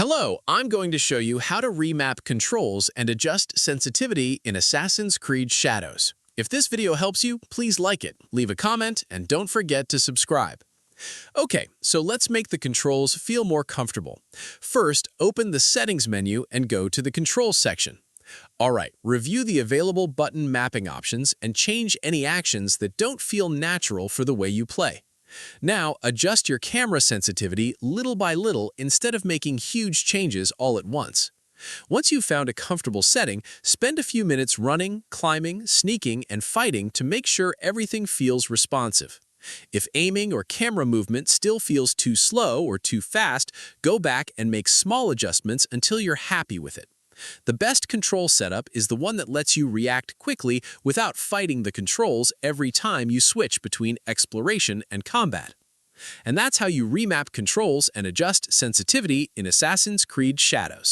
Hello, I'm going to show you how to remap controls and adjust sensitivity in Assassin's Creed Shadows. If this video helps you, please like it, leave a comment, and don't forget to subscribe. Okay, so let's make the controls feel more comfortable. First, open the Settings menu and go to the Controls section. Alright, review the available button mapping options and change any actions that don't feel natural for the way you play. Now, adjust your camera sensitivity little by little instead of making huge changes all at once. Once you've found a comfortable setting, spend a few minutes running, climbing, sneaking, and fighting to make sure everything feels responsive. If aiming or camera movement still feels too slow or too fast, go back and make small adjustments until you're happy with it. The best control setup is the one that lets you react quickly without fighting the controls every time you switch between exploration and combat. And that's how you remap controls and adjust sensitivity in Assassin's Creed Shadows.